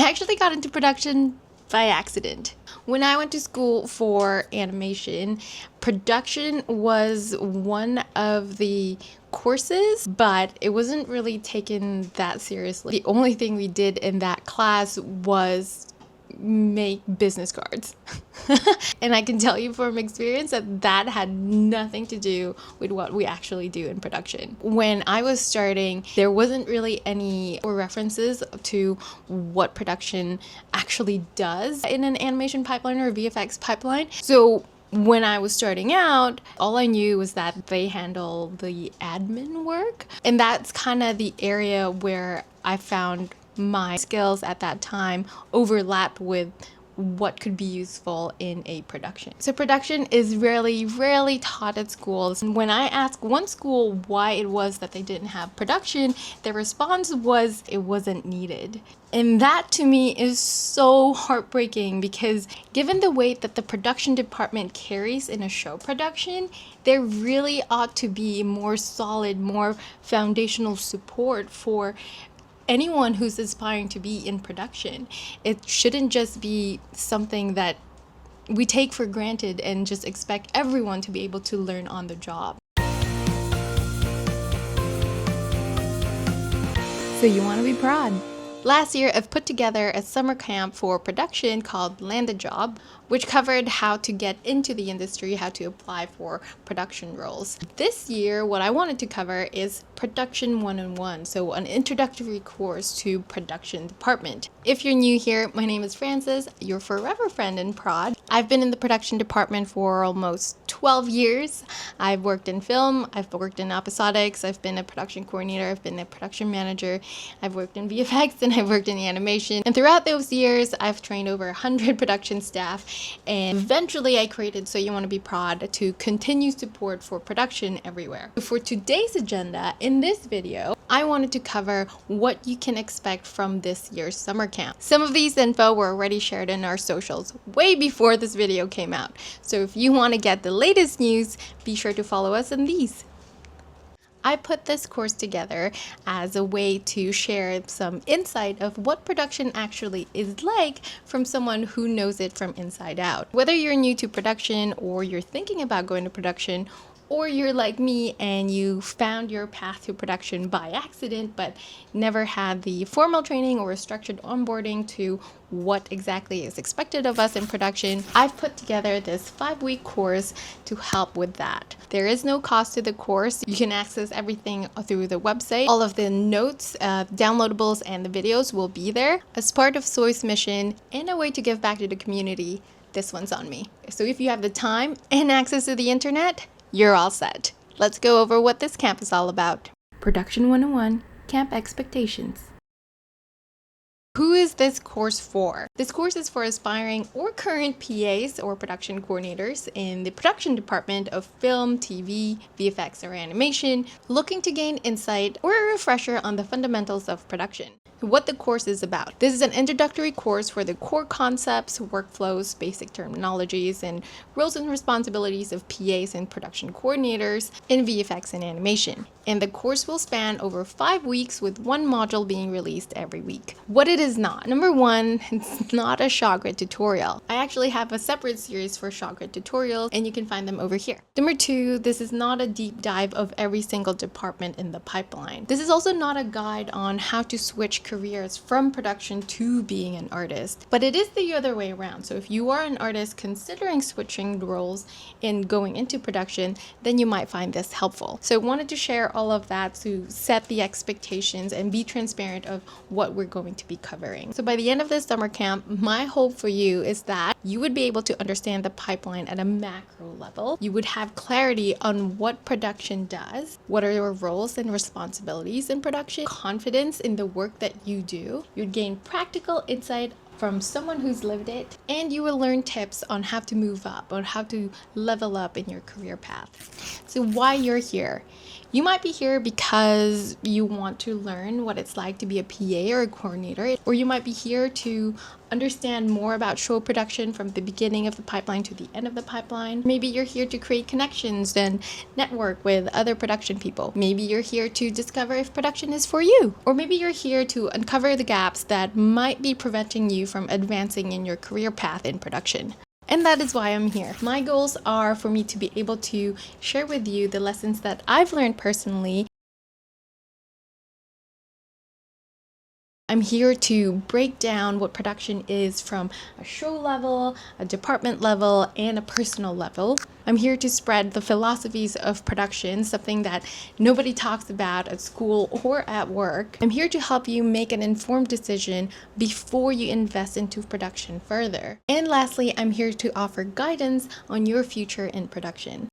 I actually got into production by accident. When I went to school for animation, production was one of the courses, but it wasn't really taken that seriously. The only thing we did in that class was make business cards. And I can tell you from experience that that had nothing to do with what we actually do in production. When I was starting, there wasn't really any references to what production actually does in an animation pipeline or a VFX pipeline. So when I was starting out, all I knew was that they handle the admin work. And that's kind of the area where I found my skills at that time overlap with what could be useful in a production. So production is rarely taught at schools. And when I asked one school why it was that they didn't have production, their response was it wasn't needed. And that to me is so heartbreaking, because given the weight that the production department carries in a show production, there really ought to be more solid, more foundational support for anyone who's aspiring to be in production. It shouldn't just be something that we take for granted and just expect everyone to be able to learn on the job. So you want to be proud. Last year, I've put together a summer camp for production called Land a Job, which covered how to get into the industry, how to apply for production roles. This year, what I wanted to cover is Production-101, so an introductory course to production department. If you're new here, my name is Frances, your forever friend in prod. I've been in the production department for almost 12 years. I've worked in film, I've worked in episodics, I've been a production coordinator, I've been a production manager, I've worked in VFX, and I've worked in animation. And throughout those years, I've trained over 100 production staff, and eventually I created So You Want to Be Prod to continue support for production everywhere. For today's agenda, in this video, I wanted to cover what you can expect from this year's summer camp. Some of these info were already shared in our socials way before this video came out. So if you want to get the latest news, be sure to follow us in these. I put this course together as a way to share some insight of what production actually is like from someone who knows it from inside out. Whether you're new to production, or you're thinking about going to production, or you're like me and you found your path to production by accident but never had the formal training or a structured onboarding to what exactly is expected of us in production, I've put together this 5-week course to help with that. There is no cost to the course. You can access everything through the website. All of the notes, downloadables, and the videos will be there. As part of Soy's mission and a way to give back to the community, this one's on me. So if you have the time and access to the internet, you're all set. Let's go over what this camp is all about. Production-101, Camp Expectations. Who is this course for? This course is for aspiring or current PAs or production coordinators in the production department of film, TV, VFX, or animation, looking to gain insight or a refresher on the fundamentals of production. What the course is about. This is an introductory course for the core concepts, workflows, basic terminologies, and roles and responsibilities of PAs and production coordinators in VFX and animation. And the course will span over 5 weeks, with one module being released every week. What it is not. Number one, it's not a ShotGrid tutorial. I actually have a separate series for ShotGrid tutorials, and you can find them over here. Number two, this is not a deep dive of every single department in the pipeline. This is also not a guide on how to switch careers from production to being an artist, but it is the other way around. So if you are an artist considering switching roles and going into production, then you might find this helpful. So I wanted to share all of that to set the expectations and be transparent of what we're going to be covering. So by the end of this summer camp, my hope for you is that you would be able to understand the pipeline at a macro level. You would have clarity on what production does, what are your roles and responsibilities in production, confidence in the work that you do. You'd gain practical insight from someone who's lived it, and you will learn tips on how to move up, on how to level up in your career path. So why you're here? You might be here because you want to learn what it's like to be a PA or a coordinator, or you might be here to understand more about show production from the beginning of the pipeline to the end of the pipeline. Maybe you're here to create connections and network with other production people. Maybe you're here to discover if production is for you. Or maybe you're here to uncover the gaps that might be preventing you from advancing in your career path in production. And that is why I'm here. My goals are for me to be able to share with you the lessons that I've learned personally. I'm here to break down what production is from a show level, a department level, and a personal level. I'm here to spread the philosophies of production, something that nobody talks about at school or at work. I'm here to help you make an informed decision before you invest into production further. And lastly, I'm here to offer guidance on your future in production.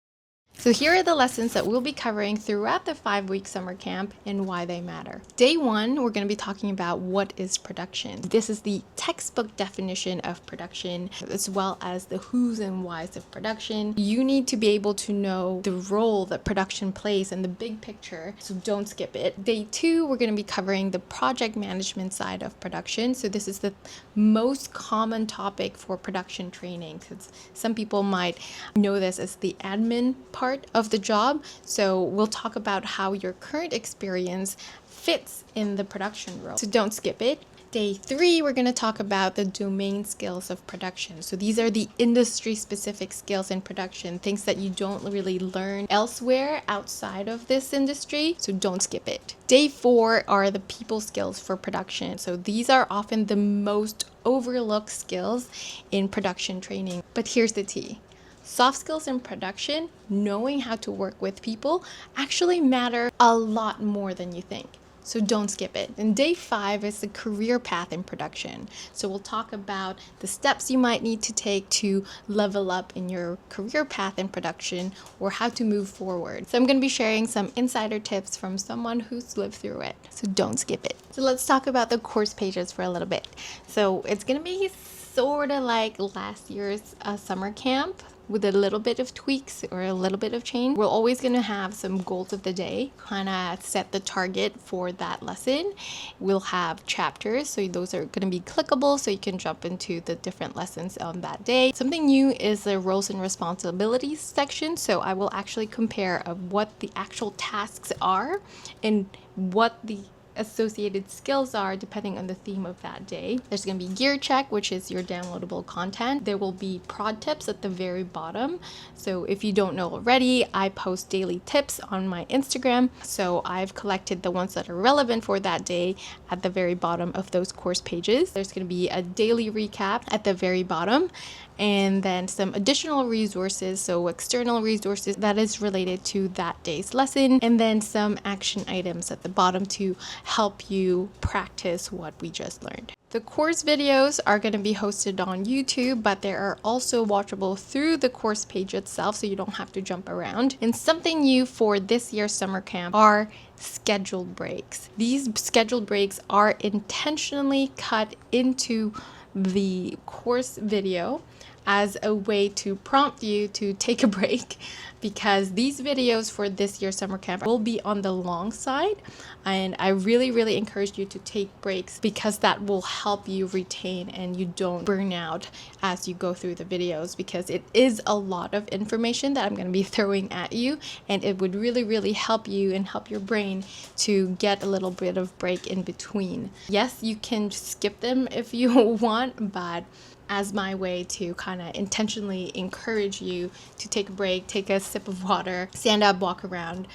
So here are the lessons that we'll be covering throughout the 5-week summer camp and why they matter. Day 1, we're going to be talking about what is production. This is the textbook definition of production, as well as the who's and why's of production. You need to be able to know the role that production plays in the big picture, so don't skip it. Day 2, we're going to be covering the project management side of production. So this is the most common topic for production training, because some people might know this as the admin part of the job. So we'll talk about how your current experience fits in the production role. So don't skip it. Day 3, we're going to talk about the domain skills of production. So these are the industry specific skills in production, things that you don't really learn elsewhere outside of this industry. So don't skip it. Day 4 are the people skills for production. So these are often the most overlooked skills in production training. But here's the tea. Soft skills in production, knowing how to work with people, actually matter a lot more than you think. So don't skip it. And day 5 is the career path in production. So we'll talk about the steps you might need to take to level up in your career path in production, or how to move forward. So I'm going to be sharing some insider tips from someone who's lived through it. So don't skip it. So let's talk about the course pages for a little bit. So it's going to be sort of like last year's summer camp, with a little bit of tweaks or a little bit of change. We're always going to have some goals of the day, kind of set the target for that lesson. We'll have chapters, so those are going to be clickable, so you can jump into the different lessons on that day. Something new is the roles and responsibilities section, so I will actually compare of what the actual tasks are and what the associated skills are depending on the theme of that day. There's going to be gear check, which is your downloadable content. There will be prod tips at the very bottom. So if you don't know already, I post daily tips on my Instagram. So I've collected the ones that are relevant for that day at the very bottom of those course pages. There's going to be a daily recap at the very bottom, and then some additional resources, so external resources that is related to that day's lesson, and then some action items at the bottom to help you practice what we just learned. The course videos are going to be hosted on YouTube, but they are also watchable through the course page itself, so you don't have to jump around. And something new for this year's summer camp are scheduled breaks. These scheduled breaks are intentionally cut into the course video as a way to prompt you to take a break, because these videos for this year's summer camp will be on the long side, and I really encourage you to take breaks, because that will help you retain and you don't burn out as you go through the videos, because it is a lot of information that I'm going to be throwing at you, and it would really help you and help your brain to get a little bit of break in between. Yes, you can skip them if you want, but as my way to kind of intentionally encourage you to take a break, take a sip of water, stand up, walk around.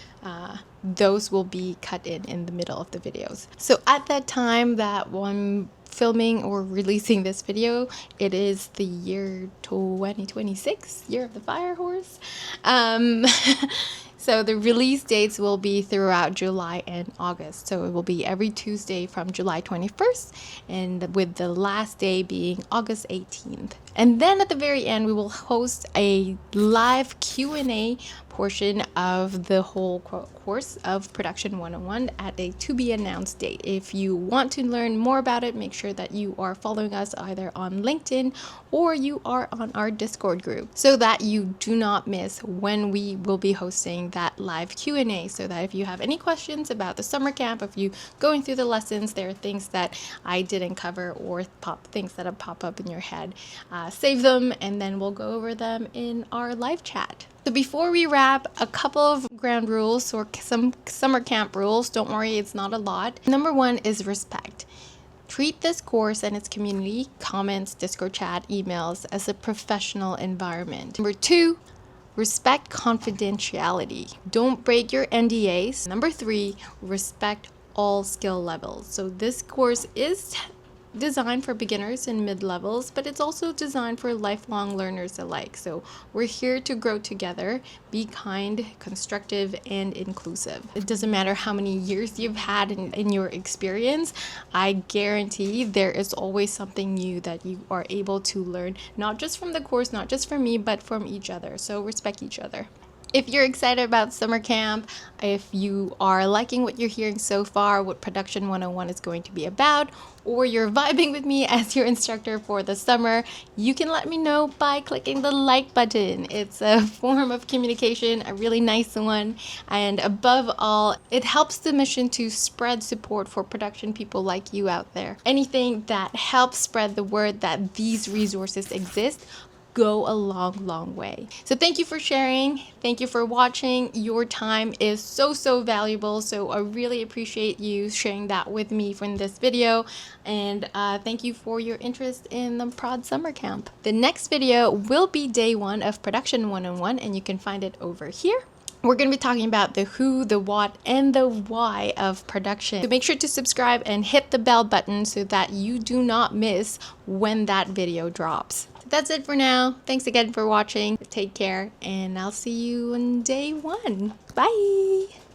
Those will be cut in the middle of the videos. So at that time that I'm filming or releasing this video, it is the year 2026, year of the fire horse. So the release dates will be throughout July and August. So it will be every Tuesday from July 21st, and with the last day being August 18th. And then at the very end, we will host a live Q&A portion of the whole course of Production 101 at a to be announced date. If you want to learn more about it, make sure that you are following us either on LinkedIn or you are on our Discord group so that you do not miss when we will be hosting that live Q&A, so that if you have any questions about the summer camp, if you going through the lessons, there are things that I didn't cover or things that have pop up in your head, save them and then we'll go over them in our live chat. So before we wrap, a couple of ground rules or some summer camp rules. Don't worry, it's not a lot. Number one is respect. Treat this course and its community, comments, Discord chat, emails as a professional environment. Number two, respect confidentiality. Don't break your NDAs. Number three, respect all skill levels. So this course is designed for beginners and mid-levels, but it's also designed for lifelong learners alike. So we're here to grow together, be kind, constructive, and inclusive. It doesn't matter how many years you've had in your experience, I guarantee there is always something new that you are able to learn, not just from the course, not just from me, but from each other. So respect each other. If you're excited about summer camp, if you are liking what you're hearing so far, what Production 101 is going to be about, or you're vibing with me as your instructor for the summer, you can let me know by clicking the like button. It's a form of communication, a really nice one, and above all, it helps the mission to spread support for production people like you out there. Anything that helps spread the word that these resources exist go a long way. So thank you for sharing. Thank you for watching. Your time is so valuable. So I really appreciate you sharing that with me from this video. And thank you for your interest in the Prod Summer Camp. The next video will be day one of Production 101, and you can find it over here. We're going to be talking about the who, the what, and the why of production. So make sure to subscribe and hit the bell button so that you do not miss when that video drops. That's it for now. Thanks again for watching. Take care, and I'll see you on day one. Bye!